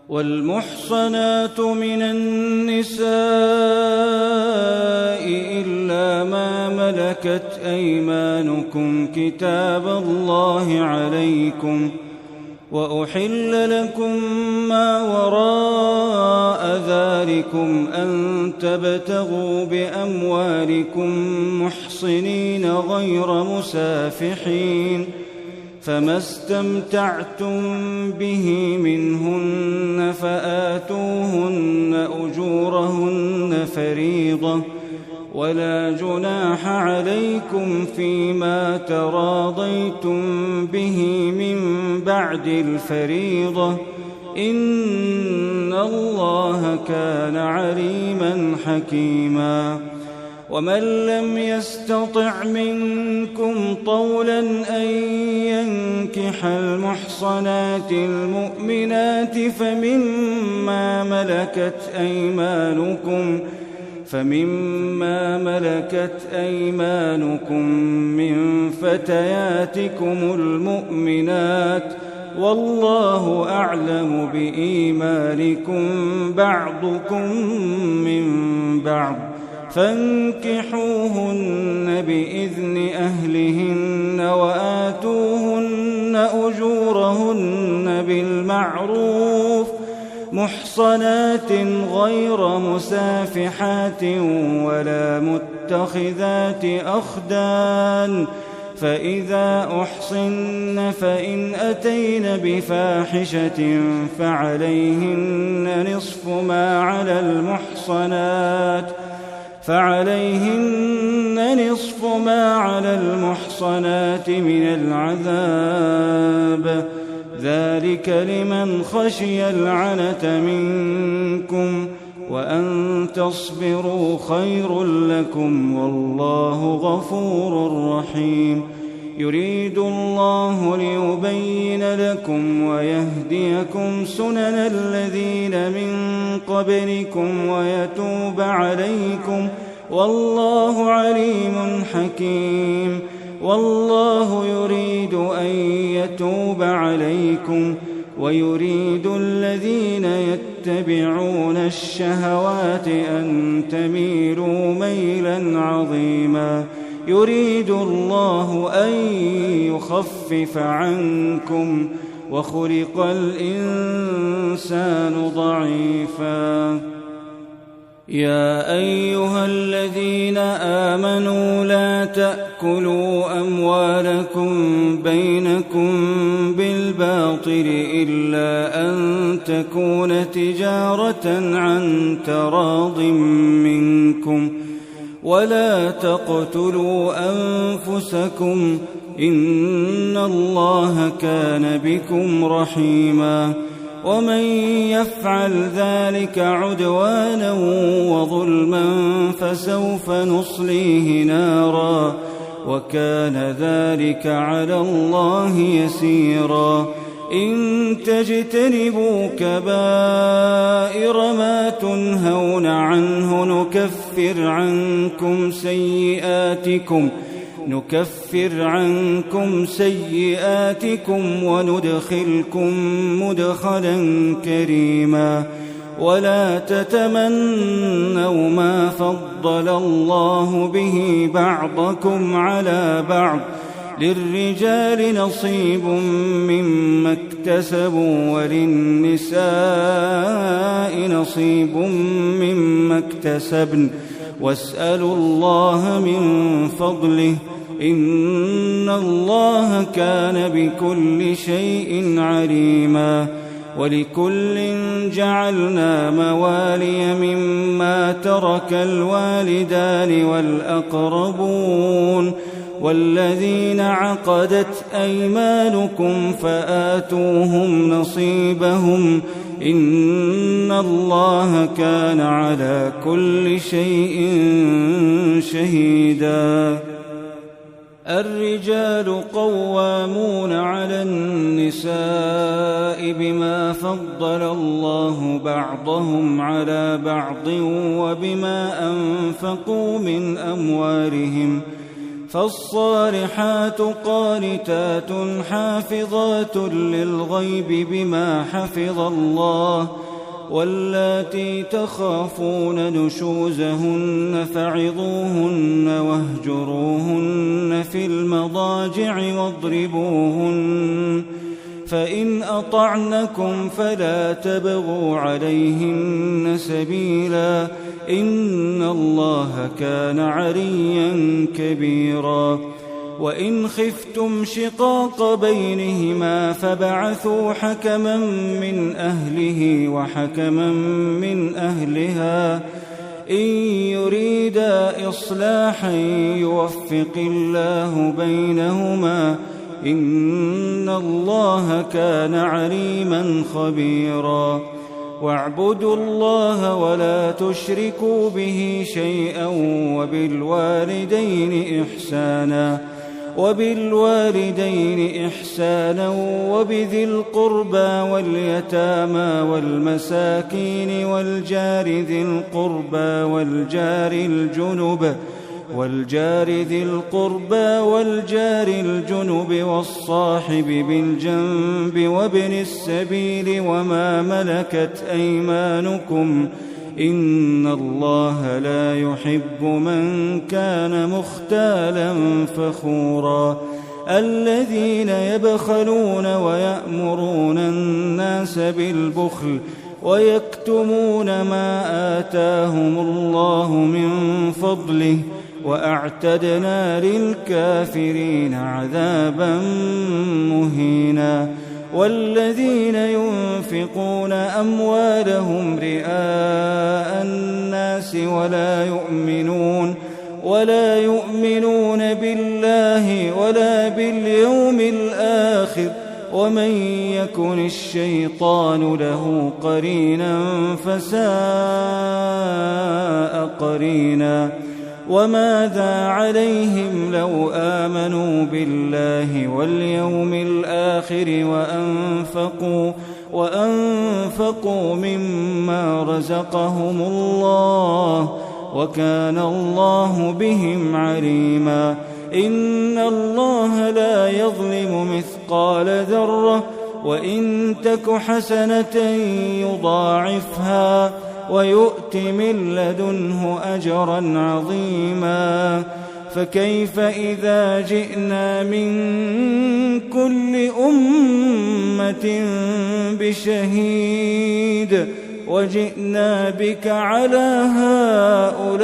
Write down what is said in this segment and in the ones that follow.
والمحصنات من النساء إلا ما ملكت أيمانكم كتاب الله عليكم، وأحل لكم ما وراء ذلكم أن تبتغوا بأموالكم محصنين غير مسافحين، فما استمتعتم به منهن فآتوهن أجورهن فريضة، ولا جناح عليكم فيما تراضيتم به من بعد الفريضة، إن الله كان عليما حكيما. ومن لم يستطع منكم طولا أن ينكح المحصنات المؤمنات فمما ملكت أيمانكم من فتياتكم المؤمنات، والله أعلم بإيمانكم بعضكم من بعض، فانكحوهن بإذن أهلهن وآتوهن أجورهن بالمعروف محصنات غير مسافحات ولا متخذات أخدان، فإذا أحصن فإن أتين بفاحشة فعليهن نصف ما على المحصنات من العذاب، ذلك لمن خشي العنة منكم، وأن تصبروا خير لكم، والله غفور رحيم. يريد الله ليبين لكم ويهديكم سنن الذين من قبلكم ويتوب عليكم، والله عليم حكيم. والله يريد أن يتوب عليكم ويريد الذين يتبعون الشهوات أن تميلوا ميلا عظيما. يريد الله أن يخفف عنكم وخلق الإنسان ضعيفا. يا أيها الذين آمنوا لا تأكلوا أموالكم بينكم بالباطل إلا أن تكون تجارة عن تراض منكم، ولا تقتلوا أنفسكم إن الله كان بكم رحيما. ومن يفعل ذلك عدوانا وظلما فسوف نصليه نارا، وكان ذلك على الله يسيرا. إن تجتنبوا كبائر ما تنهون عنه نكفر عنكم سيئاتكم وندخلكم مدخلا كريما. ولا تتمنوا ما فضل الله به بعضكم على بعض، للرجال نصيب مما اكتسبوا وللنساء نصيب مما اكتسبن، واسألوا الله من فضله إن الله كان بكل شيء عليما. ولكل جعلنا موالي مما ترك الوالدان والأقربون والذين عقدت أيمانكم فآتوهم نصيبهم إن الله كان على كل شيء شهيدا. الرجال قوامون على النساء بما فضل الله بعضهم على بعض وبما أنفقوا من أموالهم، فالصالحات قانتات حافظات للغيب بما حفظ الله واللاتي تخافون نشوزهن فعظوهن واهجروهن في المضاجع واضربوهن فإن أطعنكم فلا تبغوا عليهن سبيلا إن الله كان عليا كبيرا وإن خفتم شقاق بينهما فبعثوا حكما من أهله وحكما من أهلها إن يريدا إصلاحا يوفق الله بينهما إن الله كان عليما خبيرا واعبدوا الله ولا تشركوا به شيئا وبالوالدين إحسانا وبذي القربى واليتامى والمساكين والجار ذي القربى والجار الجنب والصاحب بالجنب وابن السبيل وما ملكت أيمانكم إن الله لا يحب من كان مختالا فخورا الذين يبخلون ويأمرون الناس بالبخل ويكتمون ما آتاهم الله من فضله وأعتدنا للكافرين عذابا مهينا والذين ينفقون أموالهم رئاء الناس ولا يؤمنون بالله ولا باليوم الآخر ومن يكن الشيطان له قرينا فساء قرينا وماذا عليهم لو آمنوا بالله واليوم الآخر وأنفقوا مما رزقهم الله وكان الله بهم عليما إن الله لا يظلم مثقال ذرة وإن تك حسنة يضاعفها ويؤت من لدنه أجرا عظيما فكيف إذا جئنا من كل أمة بشهيد وجئنا بك على هؤلاء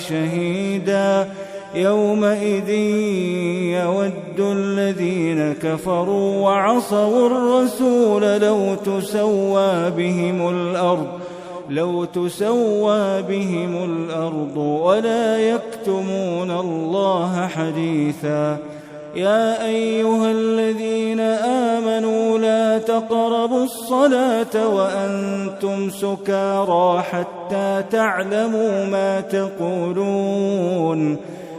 شهيدا يومئذ يود الذين كفروا وعصوا الرسول لو تسوى بهم الأرض ولا يكتمون الله حديثا يا أيها الذين آمنوا لا تقربوا الصلاة وأنتم سكارى حتى تعلموا ما تقولون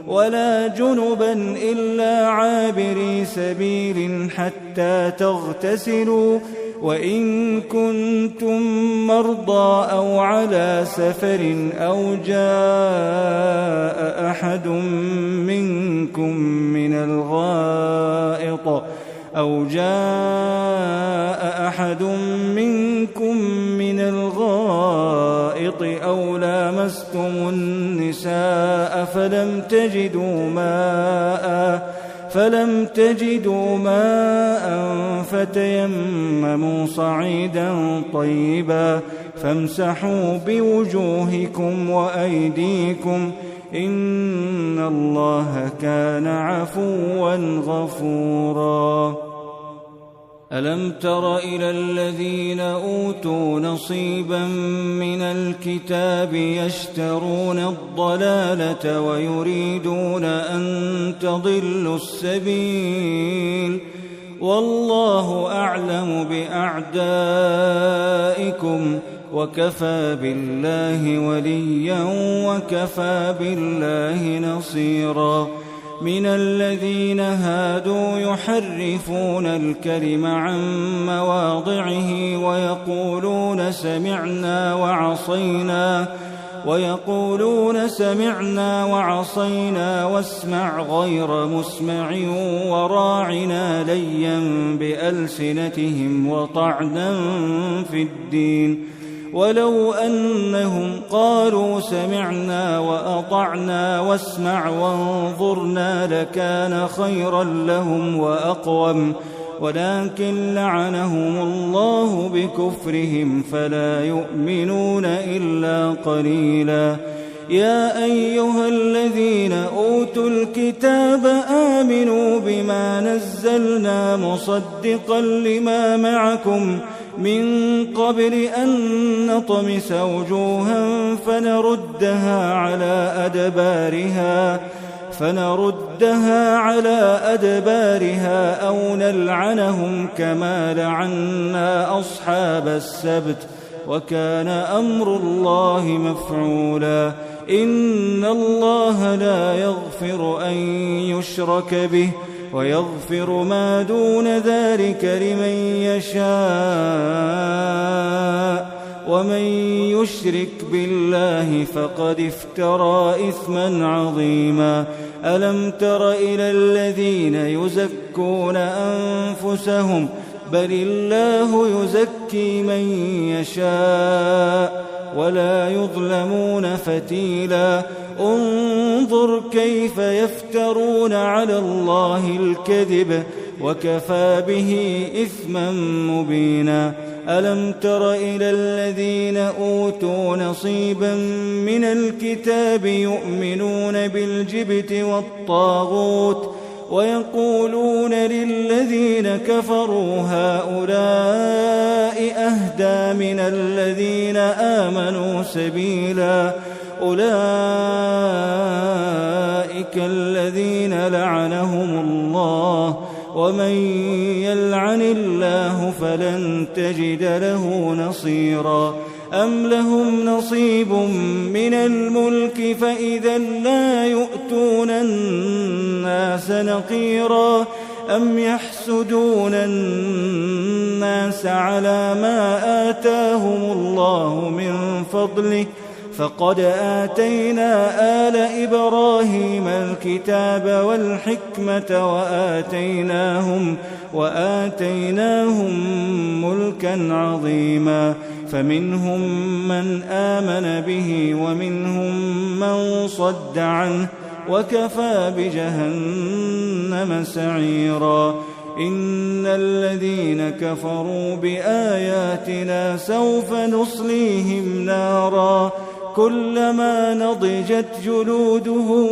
ولا جنبا إلا عابري سبيل حتى تغتسلوا وإن كنتم مرضى أو على سفر أو جاء أحد منكم من الغائط أو لامستم النساء فلم تجدوا ماء فتيمموا صعيدا طيبا فامسحوا بوجوهكم وأيديكم إن الله كان عفوا غفورا ألم تر إلى الذين أوتوا نصيبا من الكتاب يشترون الضلالة ويريدون أن تضلوا السبيل والله أعلم بأعدائكم وكفى بالله وليا وكفى بالله نصيرا من الذين هادوا يحرفون الكلم عن مواضعه ويقولون سمعنا ويقولون سمعنا وعصينا واسمع غير مسمع وراعنا ليا بألسنتهم وطعنا في الدين. ولو أنهم قالوا سمعنا وأطعنا واسمع وانظرنا لكان خيرا لهم وأقوم، ولكن لعنهم الله بكفرهم فلا يؤمنون إلا قليلا. يا أيها الذين أوتوا الكتاب آمنوا بما نزلنا مصدقا لما معكم من قبل أن نطمس وجوها فنردها على أدبارها أو نلعنهم كما لعنا أصحاب السبت، وكان أمر الله مفعولا. إن الله لا يغفر أن يشرك به ويغفر ما دون ذلك لمن يشاء، ومن يشرك بالله فقد افترى إثما عظيما. ألم تر إلى الذين يزكون أنفسهم بل الله يزكي من يشاء ولا يظلمون فتيلا. انظر كيف يفترون على الله الكذب وكفى به إثما مبينا. ألم تر إلى الذين أوتوا نصيبا من الكتاب يؤمنون بالجبت والطاغوت ويقولون للذين كفروا هؤلاء أهدى من الذين آمنوا سبيلا. أولئك الذين لعنهم الله، ومن يلعن الله فلن تجد له نصيرا. أم لهم نصيب من الملك فإذا لا يؤتون الناس نقيرا. أم يحسدون الناس على ما آتاهم الله من فضله، فقد آتينا آل إبراهيم الكتاب والحكمة وآتيناهم ملكا عظيما. فمنهم من آمن به ومنهم من صد عنه، وكفى بجهنم سعيرا. إن الذين كفروا بآياتنا سوف نصليهم نارا كلما نضجت جلودهم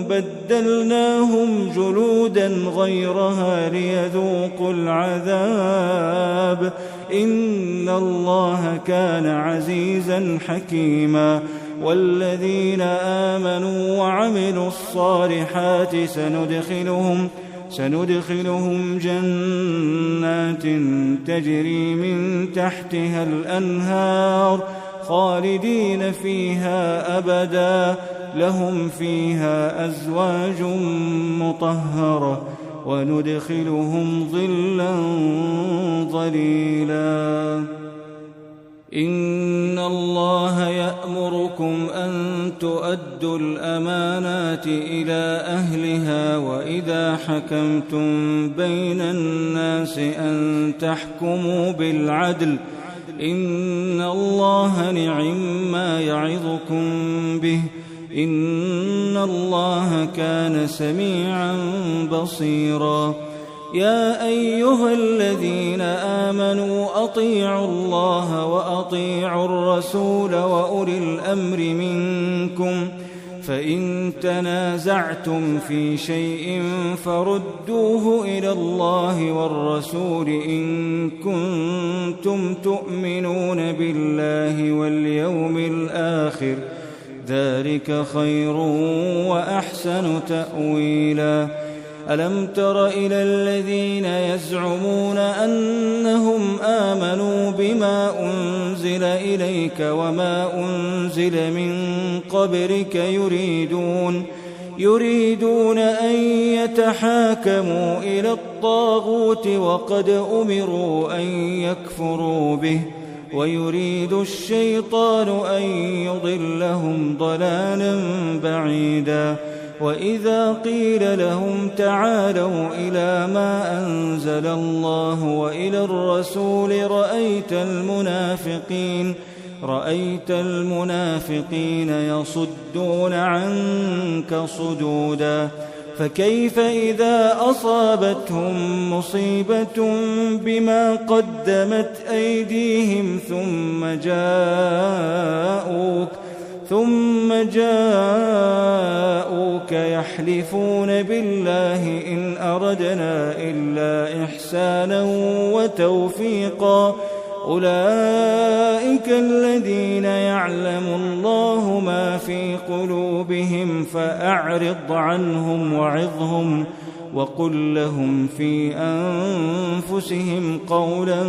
بدلناهم جلودا غيرها ليذوقوا العذاب. إن الله كان عزيزا حكيما. والذين آمنوا وعملوا الصالحات سندخلهم جنات تجري من تحتها الأنهار خالدين فيها أبدا، لهم فيها أزواج مطهرة وندخلهم ظلا ظليلا. إن الله يأمركم أن تؤدوا الأمانات إلى أهلها وإذا حكمتم بين الناس أن تحكموا بالعدل. إن الله نعما يعظكم به، إن الله كان سميعا بصيرا. يا أيها الذين آمنوا أطيعوا الله وأطيعوا الرسول وأولي الأمر منكم، فإن تنازعتم في شيء فردوه إلى الله والرسول إن كنتم تؤمنون بالله واليوم الآخر، ذلك خير وأحسن تأويلا. ألم تر إلى الذين يزعمون أنهم آمنوا بما أنزل إليك وما أنزل من قبلك يريدون أن يتحاكموا إلى الطاغوت وقد أمروا أن يكفروا به ويريد الشيطان أن يضلهم ضلالا بعيدا. وإذا قيل لهم تعالوا إلى ما أنزل الله وإلى الرسول رأيت المنافقين يصدون عنك صدودا. فكيف إذا أصابتهم مصيبة بما قدمت أيديهم ثم جاءوك يحلفون بالله إن أردنا إلا إحسانا وتوفيقا أولئك الذين يعلم الله ما في قلوبهم فأعرض عنهم وعظهم وقل لهم في أنفسهم قولا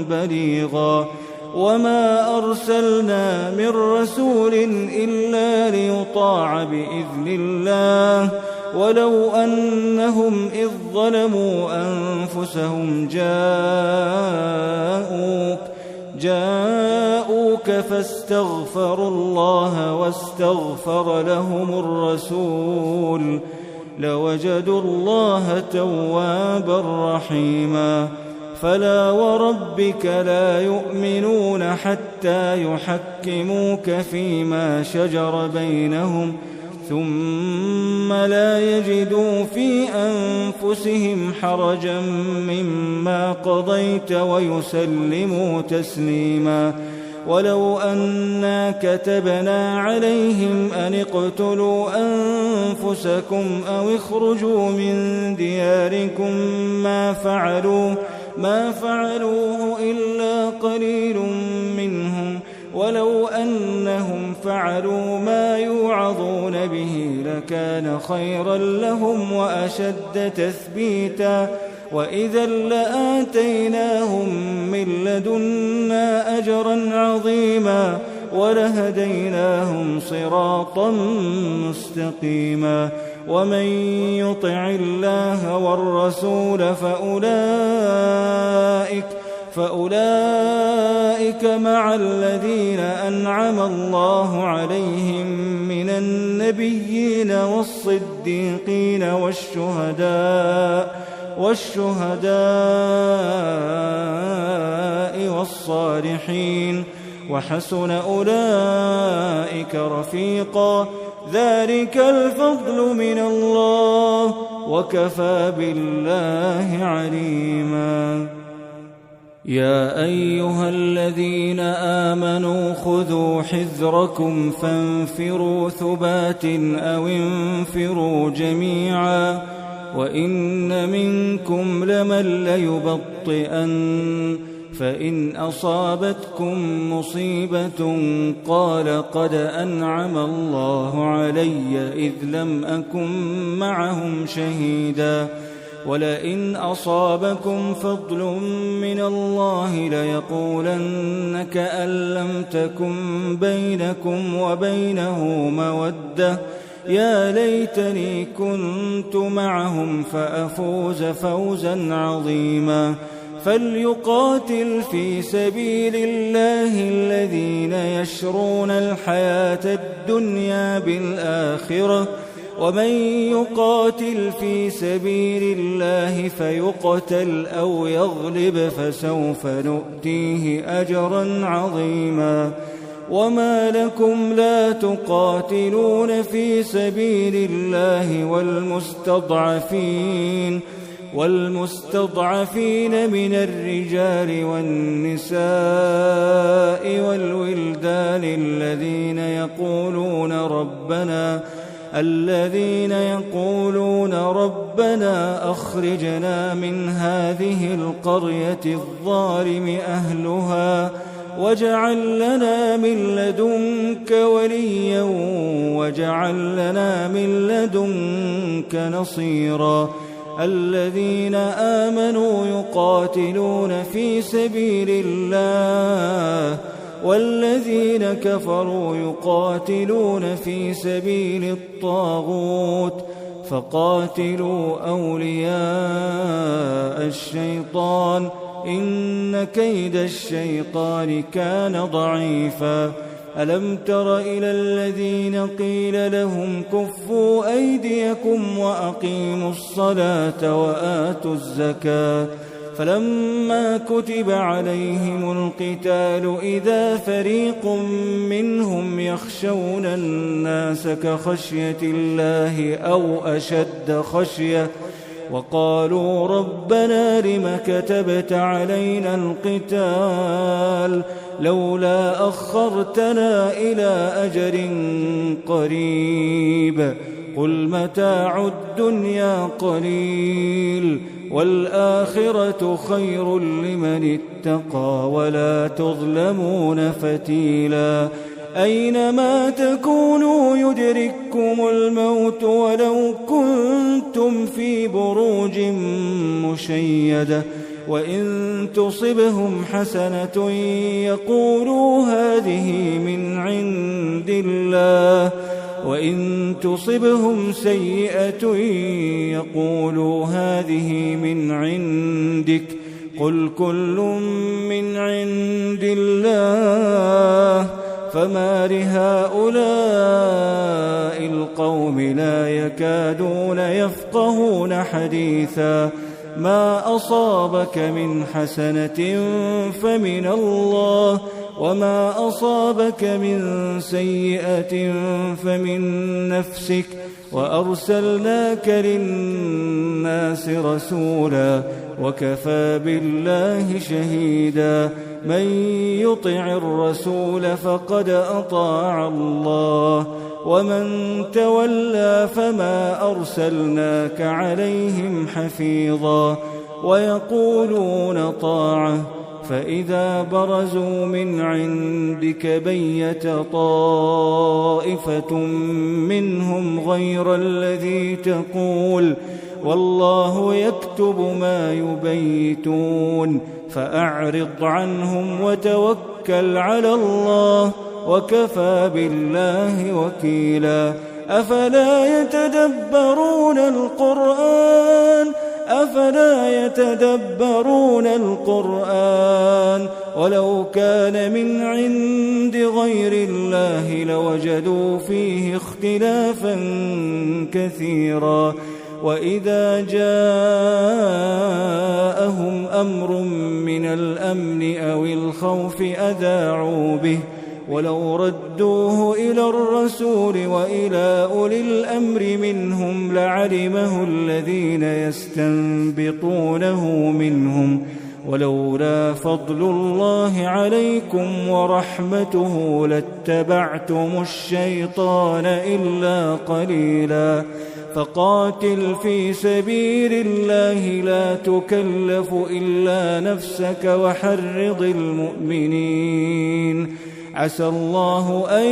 بليغا. وما أرسلنا من رسول إلا ليطاع بإذن الله ولو أنهم إذ ظلموا أنفسهم جاءوك فاستغفروا الله واستغفر لهم الرسول لوجدوا الله توابا رحيما. فلا وربك لا يؤمنون حتى يحكموك فيما شجر بينهم ثم لا يجدوا في أنفسهم حرجا مما قضيت ويسلموا تسليما. ولو أنا كتبنا عليهم أن اقتلوا أنفسكم أو اخرجوا من دياركم ما فعلوه إلا قليل منهم ولو أنهم فعلوا ما يوعظون به لكان خيرا لهم وأشد تثبيتا. وإذا لآتيناهم من لدنا أجرا عظيما ولهديناهم صراطا مستقيما. ومن يطع الله والرسول فأولئك مع الذين أنعم الله عليهم من النبيين والصديقين والشهداء والصالحين وحسن أولئك رفيقا. ذلك الفضل من الله وكفى بالله عليما. يا أيها الذين آمنوا خذوا حذركم فانفروا ثبات أو انفروا جميعا وإن منكم لمن ليبطئن فإن أصابتكم مصيبة قال قد أنعم الله علي إذ لم أكن معهم شهيدا ولئن أصابكم فضل من الله ليقولن كأن لم تكن بينكم وبينه مودة يا ليتني كنت معهم فأفوز فوزا عظيما. فليقاتل في سبيل الله الذين يشرون الحياة الدنيا بالآخرة ومن يقاتل في سبيل الله فيقتل أو يغلب فسوف نؤتيه أجرا عظيما. وما لكم لا تقاتلون في سبيل الله والمستضعفين من الرجال والنساء والولدان الذين يقولون ربنا أخرجنا من هذه القرية الظالم أهلها واجعل لنا من لدنك وليا واجعل لنا من لدنك نصيرا. الذين آمنوا يقاتلون في سبيل الله والذين كفروا يقاتلون في سبيل الطاغوت فقاتلوا أولياء الشيطان إن كيد الشيطان كان ضعيفا ألم تر إلى الذين قيل لهم كفوا أيديكم وأقيموا الصلاة وآتوا الزكاة فلما كتب عليهم القتال إذا فريق منهم يخشون الناس كخشية الله أو أشد خشية وقالوا ربنا لم كتبت علينا القتال لولا أخرتنا إلى أجل قريب قل متاع الدنيا قليل والآخرة خير لمن اتقى ولا تظلمون فتيلا أينما تكونوا يدرككم الموت ولو كنتم في بروج مشيدة وإن تصبهم حسنة يقولوا هذه من عند الله وإن تصبهم سيئة يقولوا هذه من عندك قل كل من عند الله فما لهؤلاء القوم لا يكادون يفقهون حديثا ما أصابك من حسنة فمن الله وما أصابك من سيئة فمن نفسك وأرسلناك للناس رسولا وكفى بالله شهيدا من يطع الرسول فقد أطاع الله ومن تولى فما أرسلناك عليهم حفيظا ويقولون طاعة فإذا برزوا من عندك بيت طائفة منهم غير الذي تقول والله يكتب ما يبيتون فأعرض عنهم وتوكل على الله وكفى بالله وكيلا أفلا يتدبرون القرآن ولو كان من عند غير الله لوجدوا فيه اختلافا كثيرا وإذا جاءهم أمر من الأمن أو الخوف أذاعوا به ولو ردوه إلى الرسول وإلى أولي الأمر منهم لعلمه الذين يستنبطونه منهم ولولا فضل الله عليكم ورحمته لاتبعتم الشيطان إلا قليلا فقاتل في سبيل الله لا تكلف إلا نفسك وحرض المؤمنين عسى الله أن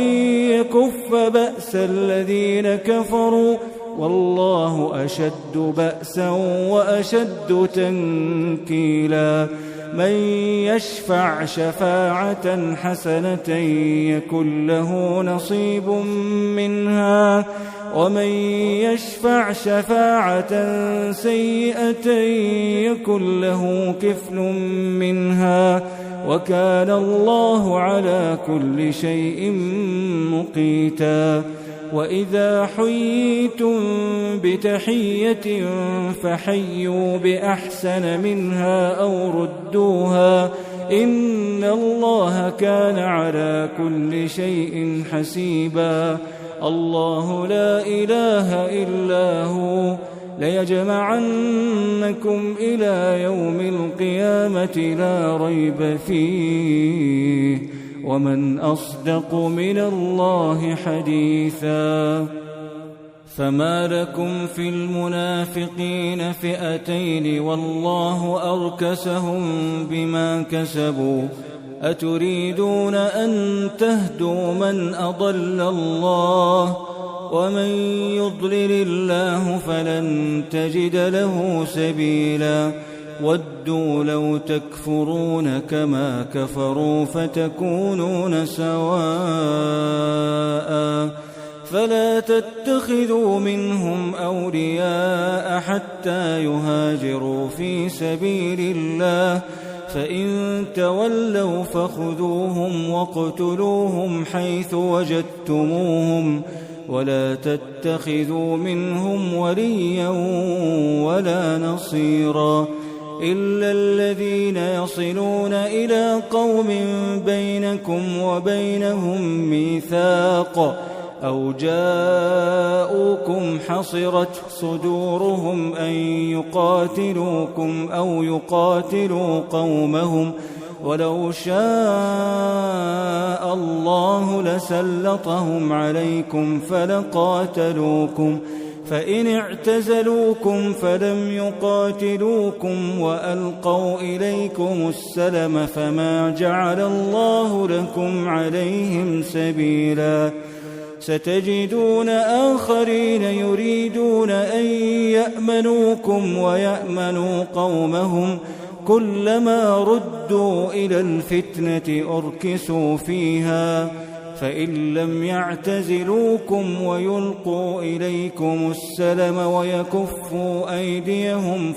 يكف بأس الذين كفروا والله أشد بأسا وأشد تنكيلا من يشفع شفاعة حسنة يكن له نصيب منها ومن يشفع شفاعة سيئة يكن له كفل منها وكان الله على كل شيء مقيتا وإذا حييتم بتحية فحيوا بأحسن منها أو ردوها إن الله كان على كل شيء حسيبا الله لا إله إلا هو ليجمعنكم إلى يوم القيامة لا ريب فيه ومن أصدق من الله حديثا فما لكم في المنافقين فئتين والله أركسهم بما كسبوا أتريدون أن تهدوا من أضل الله ومن يضلل الله فلن تجد له سبيلا ودوا لو تكفرون كما كفروا فتكونون سواء فلا تتخذوا منهم أولياء حتى يهاجروا في سبيل الله فإن تولوا فخذوهم واقتلوهم حيث وجدتموهم ولا تتخذوا منهم وليا ولا نصيرا إلا الذين يصلون إلى قوم بينكم وبينهم ميثاق أو جاءوكم حصرت صدورهم أن يقاتلوكم أو يقاتلوا قومهم ولو شاء الله لسلطهم عليكم فلقاتلوكم فإن اعتزلوكم فلم يقاتلوكم وألقوا إليكم السلم فما جعل الله لكم عليهم سبيلا ستجدون آخرين يريدون أن يأمنوكم ويأمنوا قومهم كلما ردوا إلى الفتنة أركسوا فيها فإن لم يعتزلوكم ويلقوا إليكم السلم ويكفوا أيديهم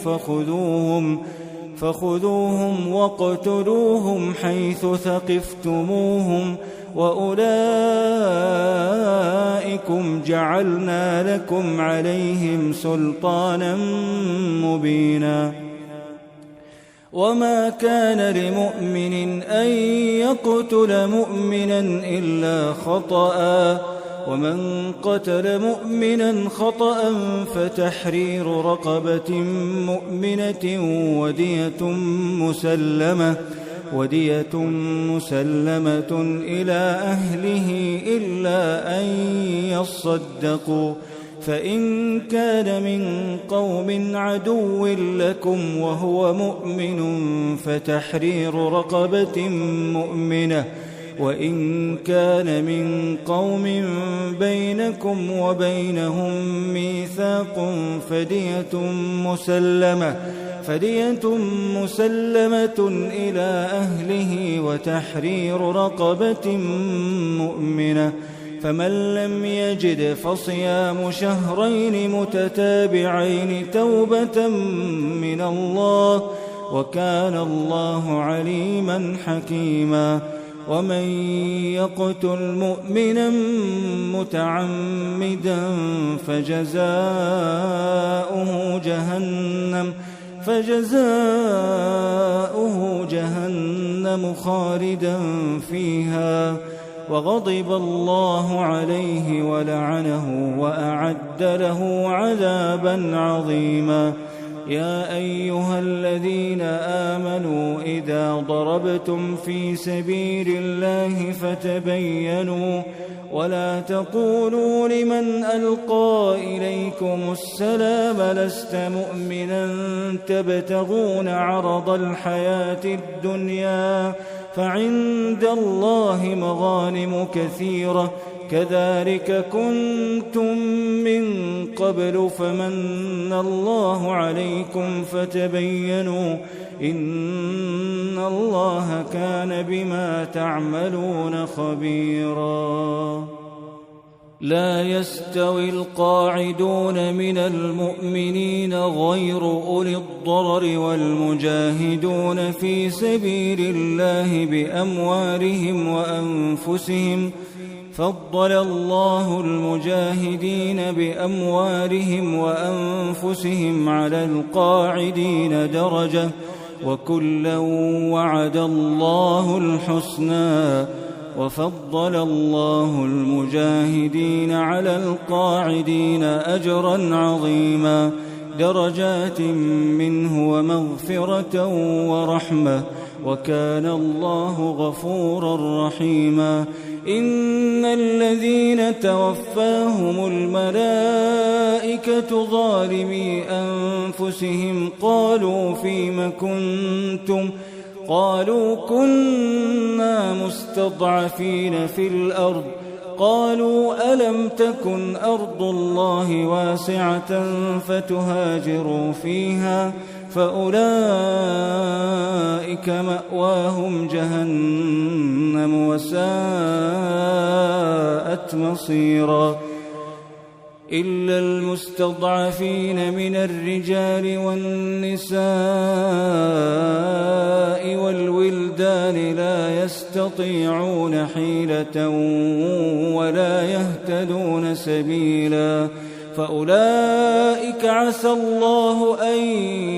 فخذوهم واقتلوهم حيث ثقفتموهم وأولئكم جعلنا لكم عليهم سلطانا مبينا وما كان لمؤمن أن يقتل مؤمنا إلا خطأ ومن قتل مؤمنا خطأ فتحرير رقبة مؤمنة ودية مسلمة إلى أهله إلا أن يصدقوا فإن كان من قوم عدو لكم وهو مؤمن فتحرير رقبة مؤمنة وإن كان من قوم بينكم وبينهم ميثاق فدية مسلمة إلى أهله وتحرير رقبة مؤمنة فمن لم يجد فصيام شهرين متتابعين توبة من الله وكان الله عليما حكيما ومن يقتل مؤمنا متعمدا فجزاؤه جهنم خالدا فيها وغضب الله عليه ولعنه وأعد له عذابا عظيما يا أيها الذين آمنوا إذا ضربتم في سبيل الله فتبينوا ولا تقولوا لمن ألقى إليكم السلام لست مؤمنا تبتغون عرض الحياة الدنيا فعند الله مغانم كثيرة كذلك كنتم من قبل فمن الله عليكم فتبينوا إن الله كان بما تعملون خبيرا لا يستوي القاعدون من المؤمنين غير أولي الضرر والمجاهدون في سبيل الله بأموالهم وأنفسهم فضل الله المجاهدين بأموالهم وأنفسهم على القاعدين درجة وكلا وعد الله الحسنى وفضل الله المجاهدين على القاعدين أجرا عظيما درجات منه ومغفرة ورحمة وكان الله غفورا رحيما إن الذين توفاهم الملائكة ظالمي أنفسهم قالوا فيم كنتم قالوا كنا مستضعفين في الأرض قالوا ألم تكن أرض الله واسعة فتهاجروا فيها فأولئك مأواهم جهنم وساءت مصيرا إلا المستضعفين من الرجال والنساء والولدان لا يستطيعون حيلة ولا يهتدون سبيلا فأولئك عسى الله أن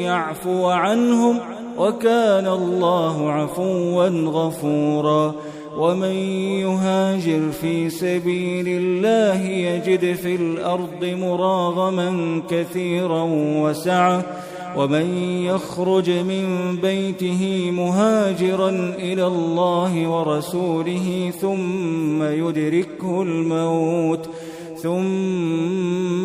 يعفو عنهم وكان الله عفوا غفورا ومن يهاجر في سبيل الله يجد في الأرض مراغما كثيرا وسعة ومن يخرج من بيته مهاجرا إلى الله ورسوله ثم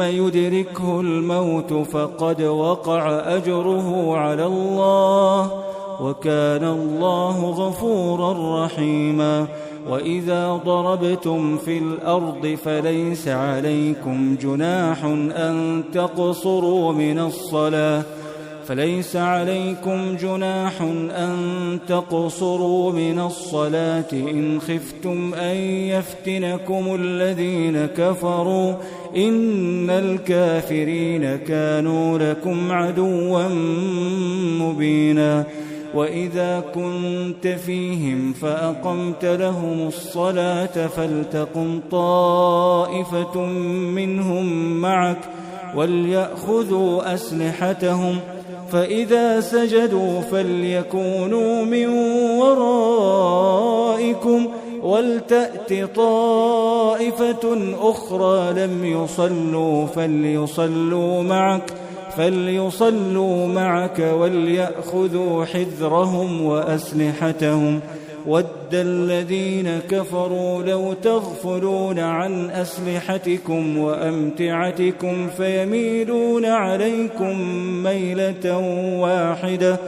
يدركه الموت فقد وقع أجره على الله وكان الله غفورا رحيما وإذا ضربتم في الأرض فليس عليكم جناح أن تقصروا من الصلاة إن خفتم أن يفتنكم الذين كفروا إن الكافرين كانوا لكم عدوا مبينا وإذا كنت فيهم فأقمت لهم الصلاة فلتقم طائفة منهم معك وليأخذوا أسلحتهم فإذا سجدوا فليكونوا من ورائكم ولتأت طائفة أخرى لم يصلوا فليصلوا معك وليأخذوا حذرهم وأسلحتهم ود الذين كفروا لو تغفلون عن أسلحتكم وأمتعتكم فيميلون عليكم ميلة واحدة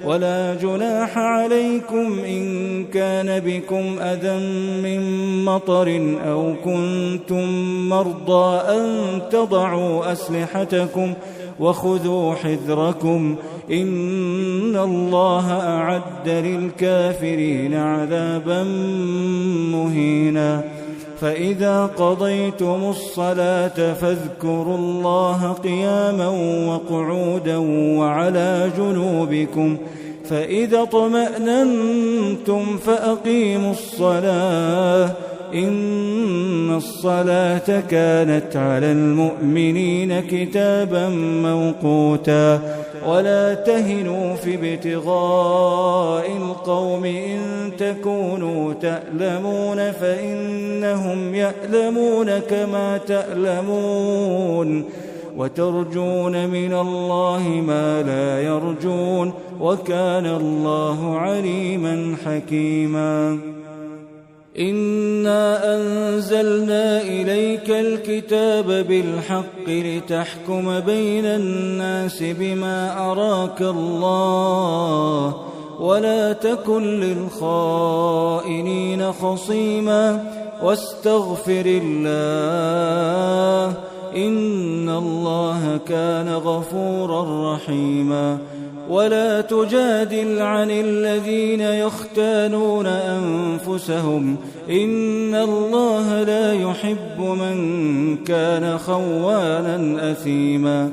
ولا جناح عليكم إن كان بكم أذى من مطر أو كنتم مرضى أن تضعوا أسلحتكم وخذوا حذركم إن الله أعد للكافرين عذابا مهينا فإذا قضيتم الصلاة فاذكروا الله قياما وقعودا وعلى جنوبكم فإذا اطمأننتم فأقيموا الصلاة إن الصلاة كانت على المؤمنين كتابا موقوتا ولا تهنوا في ابتغاء القوم إن تكونوا تألمون فإنهم يألمون كما تألمون وترجون من الله ما لا يرجون وكان الله عليما حكيما إنا أنزلنا إليك الكتاب بالحق لتحكم بين الناس بما أراك الله ولا تكن للخائنين خصيما واستغفر الله إن الله كان غفورا رحيما ولا تجادل عن الذين يختانون أنفسهم إن الله لا يحب من كان خوانا أثيما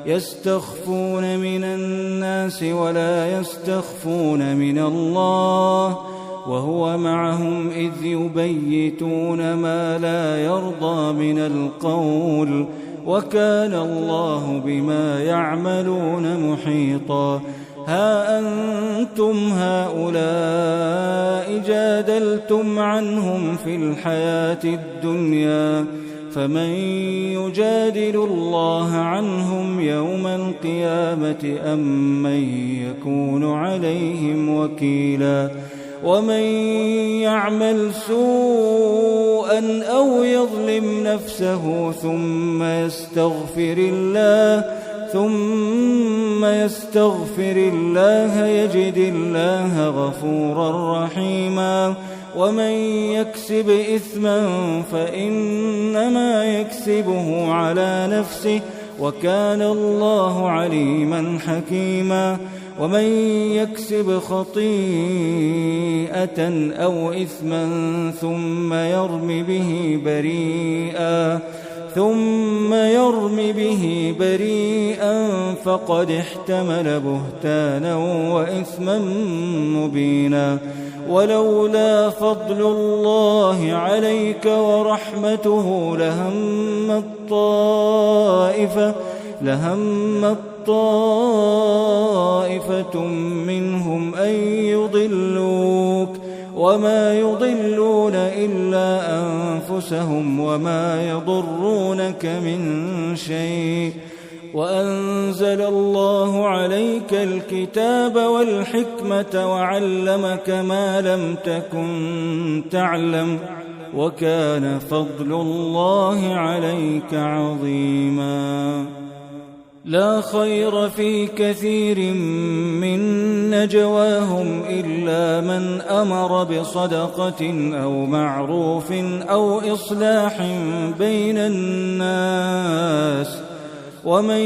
يستخفون من الناس ولا يستخفون من الله وهو معهم إذ يبيتون ما لا يرضى من القول وكان الله بما يعملون محيطا ها أنتم هؤلاء جادلتم عنهم في الحياة الدنيا فمن يجادل الله عنهم يوم القيامة أم من يكون عليهم وكيلا ومن يعمل سوءا أو يظلم نفسه ثم يستغفر الله يجد الله غفورا رحيما ومن يكسب إثما فإنما يكسبه على نفسه وكان الله عليما حكيما ومن يكسب خطيئة أو إثما ثم يرم به بريئا ثم يرم به بريئا فقد احتمل بهتانا وإثما مبينا. ولولا فضل الله عليك ورحمته لهمت طائفة منهم أن يضلوك وما يضلون إلا أنفسهم وما يضرونك من شيء. وأنزل الله عليك الكتاب والحكمة وعلمك ما لم تكن تعلم وكان فضل الله عليك عظيما. لا خير في كثير من نجواهم إلا من أمر بصدقة أو معروف أو إصلاح بين الناس ومن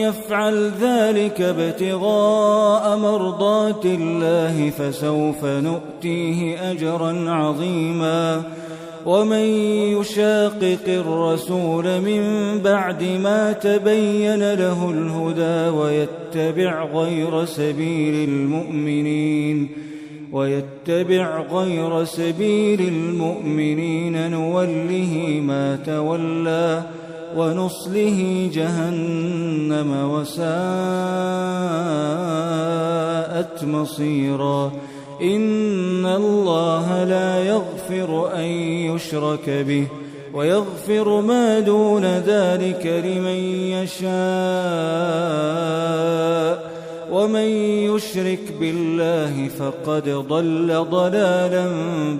يفعل ذلك ابتغاء مرضات الله فسوف نؤتيه أجرا عظيما. ومن يشاقق الرسول من بعد ما تبين له الهدى ويتبع غير سبيل المؤمنين نوله ما تولى ونصله جهنم وساءت مصيرا. إن الله لا يغفر أن يشرك به ويغفر ما دون ذلك لمن يشاء ومن يشرك بالله فقد ضل ضلالا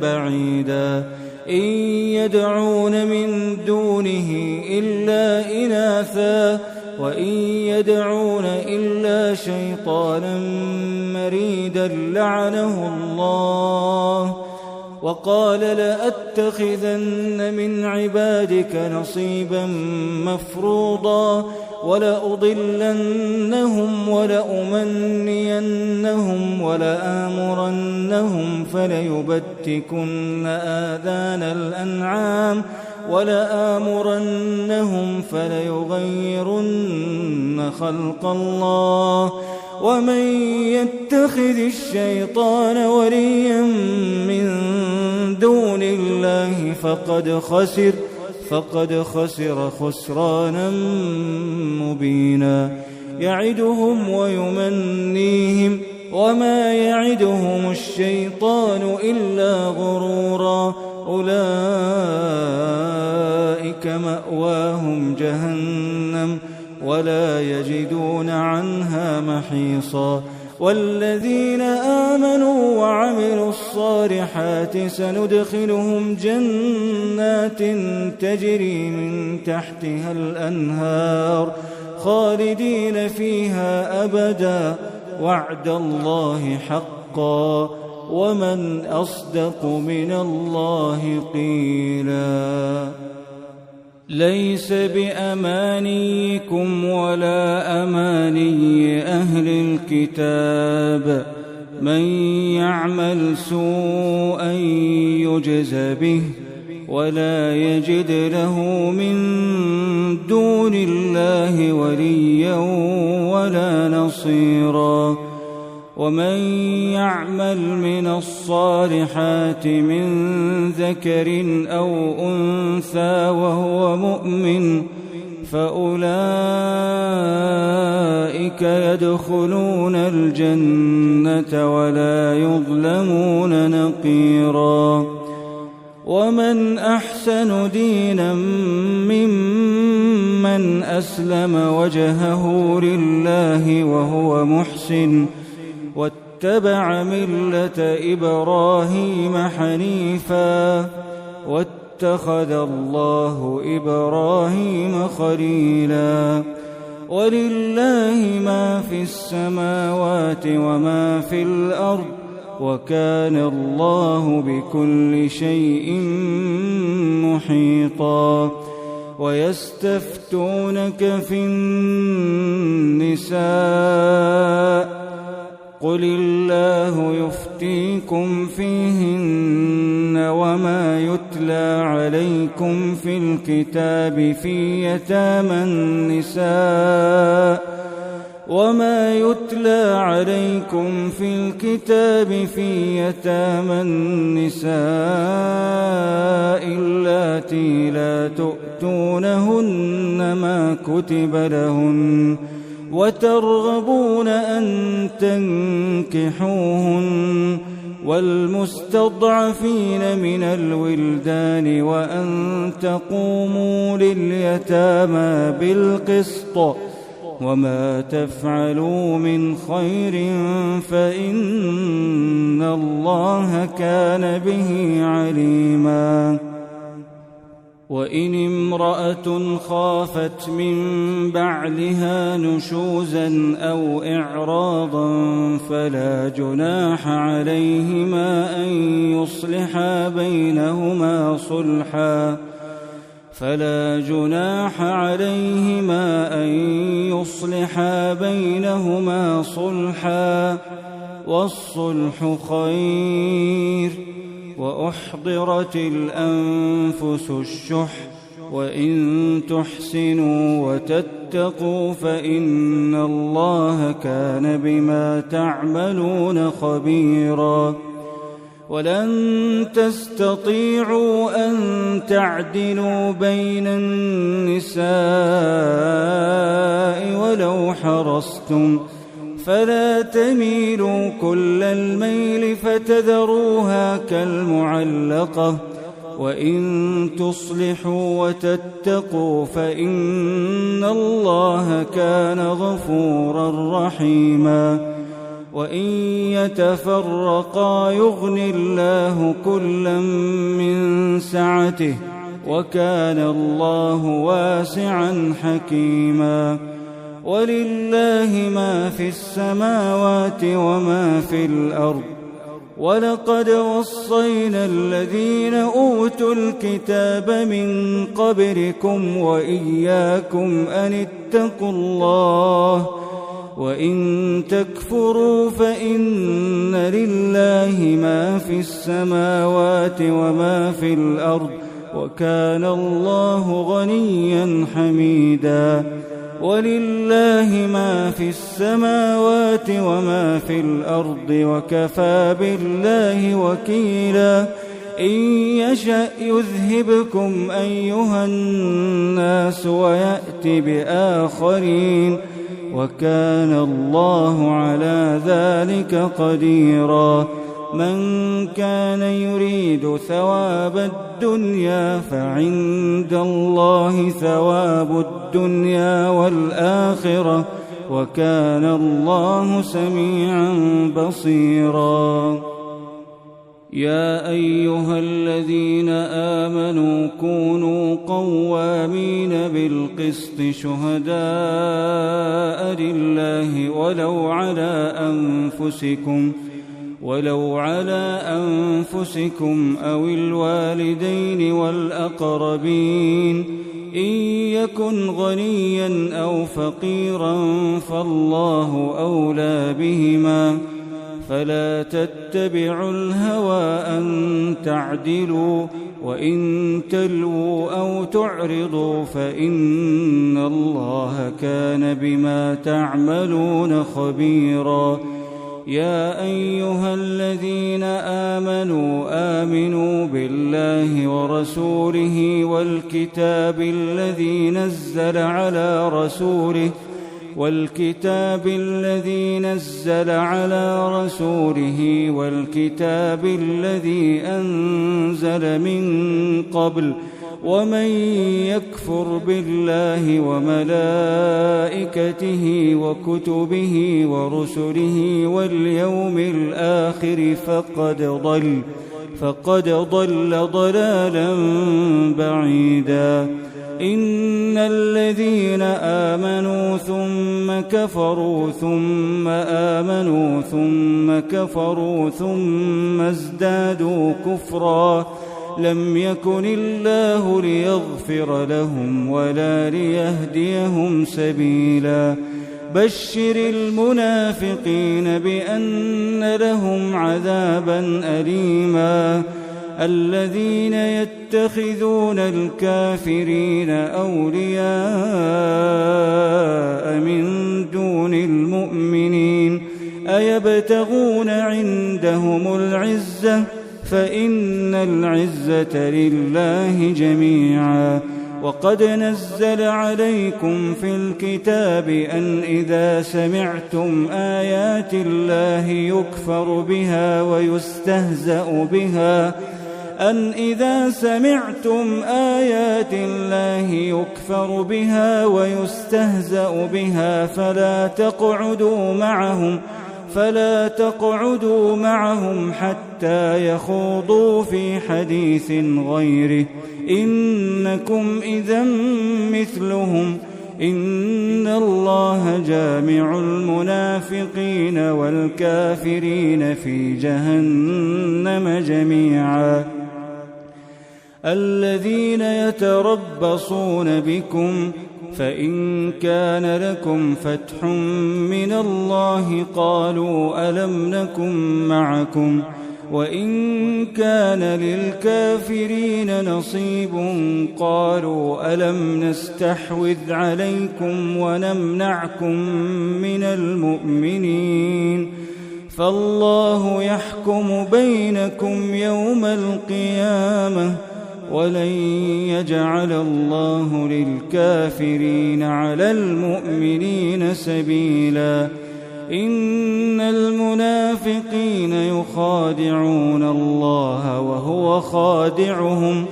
بعيدا. إن يدعون من دونه إلا إناثا وإن يدعون إلا شيطانا مريدا لعنه الله وقال لأتخذن من عبادك نصيبا مفروضا ولأضلنهم ولأمنينهم ولآمرنهم فليبتكن آذان الأنعام ولآمرنهم فليغيرن خلق الله ومن يتخذ الشيطان وليا من دون الله فقد خسر خسرانا مبينا. يعدهم ويمنيهم وما يعدهم الشيطان إلا غرورا. أولئك مأواهم جهنم ولا يجدون عنها محيصا. والذين آمنوا وعملوا الصالحات سندخلهم جنات تجري من تحتها الأنهار خالدين فيها أبدا وعد الله حقا ومن أصدق من الله قيلا. ليس بأمانيكم ولا أماني أهل الكتاب من يعمل سوءا يجز به ولا يجد له من دون الله وليا ولا نصيرا. ومن يعمل من الصالحات من ذكر أو أنثى وهو مؤمن فأولئك يدخلون الجنة ولا يظلمون نقيرا. ومن أحسن دينا ممن أسلم وجهه لله وهو محسن واتبع ملة إبراهيم حنيفا واتخذ الله إبراهيم خليلا. ولله ما في السماوات وما في الأرض وكان الله بكل شيء محيطا. ويستفتونك في النساء قل الله يفتيكم فيهن وما يتلى عليكم في الكتاب في يتامى النساء اللاتي لا تؤتونهن ما كتب لهن وترغبون أن تنكحوهن والمستضعفين من الولدان وأن تقوموا لليتامى بالقسط وما تفعلوا من خير فإن الله كان به عليما. وإن امرأة خافت من بعلها نشوزا أو إعراضا فلا جناح عليهما أن يصلحا بينهما صلحا والصلح خير. وأحضرت الأنفس الشح وإن تحسنوا وتتقوا فإن الله كان بما تعملون خبيرا. ولن تستطيعوا أن تعدلوا بين النساء ولو حرصتم فلا تميلوا كل الميل فتذروها كالمعلقة وإن تصلحوا وتتقوا فإن الله كان غفورا رحيما. وإن يتفرقا يغن الله كلا من سعته وكان الله واسعا حكيما. ولله ما في السماوات وما في الأرض ولقد وصينا الذين أوتوا الكتاب من قبلكم وإياكم أن اتقوا الله وإن تكفروا فإن لله ما في السماوات وما في الأرض وكان الله غنيا حميدا. ولله ما في السماوات وما في الأرض وكفى بالله وكيلا. إن يشأ يذهبكم أيها الناس ويأت بآخرين وكان الله على ذلك قديرا. من كان يريد ثواب الدنيا فعند الله ثواب الدنيا والآخرة وكان الله سميعا بصيرا. يا أيها الذين آمنوا كونوا قوامين بالقسط شهداء لله ولو على أنفسكم أو الوالدين والأقربين إن يكن غنيا أو فقيرا فالله أولى بهما فلا تتبعوا الهوى أن تعدلوا وإن تلووا أو تعرضوا فإن الله كان بما تعملون خبيرا. يا أيها الذين آمنوا بالله ورسوله والكتاب الذي نزل على رسوله والكتاب الذي أنزل من قبل ومن يكفر بالله وملائكته وكتبه ورسله واليوم الآخر فقد ضل ضلالا بعيدا. إن الذين آمنوا ثم كفروا ثم آمنوا ثم كفروا ثم ازدادوا كفرا لم يكن الله ليغفر لهم ولا ليهديهم سبيلا. بشر المنافقين بأن لهم عذابا أليما. الذين يتخذون الكافرين أولياء من دون المؤمنين أيبتغون عندهم العزة فإن العزة لله جميعا وقد نزل عليكم في الكتاب أن إذا سمعتم آيات الله يكفر بها ويستهزأ بها فلا تقعدوا معهم حتى يخوضوا في حديث غيره إنكم إذا مثلهم إن الله جامع المنافقين والكافرين في جهنم جميعا الذين يتربصون بكم فإن كان لكم فتح من الله قالوا ألم نكن معكم وإن كان للكافرين نصيب قالوا ألم نستحوذ عليكم ونمنعكم من المؤمنين فالله يحكم بينكم يوم القيامة ولن يجعل الله للكافرين على المؤمنين سبيلا إن المنافقين يخادعون الله وهو خادعهم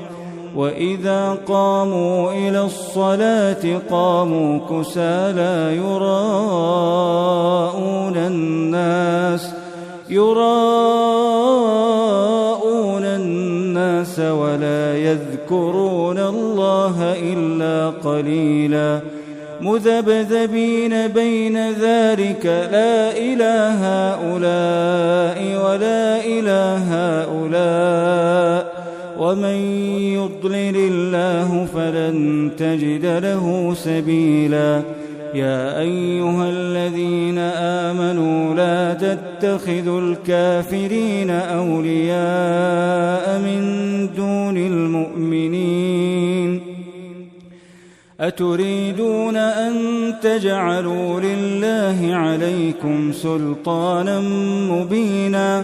وإذا قاموا إلى الصلاة قاموا كسالى يراءون الناس ولا يذكرون الله إلا قليلا مذبذبين بين ذلك لا إله هؤلاء ولا إله هؤلاء ومن يضلل الله فلن تجد له سبيلا يا أيها الذين آمنوا لا تتخذوا الكافرين أولياء من دون المؤمنين أتريدون أن تجعلوا لله عليكم سلطانا مبينا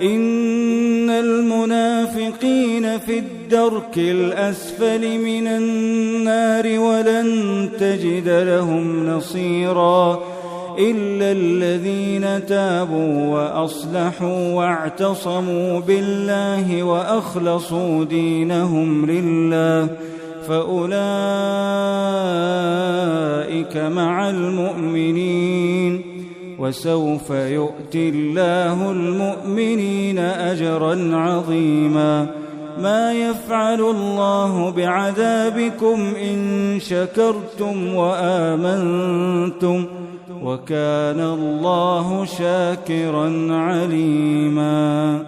إن المنافقين في الدرك الأسفل من النار ولن تجد لهم نصيرا إلا الذين تابوا وأصلحوا واعتصموا بالله وأخلصوا دينهم لله فأولئك مع المؤمنين وسوف يؤتي الله المؤمنين أجرا عظيما ما يفعل الله بعذابكم إن شكرتم وآمنتم وكان الله شاكرا عليما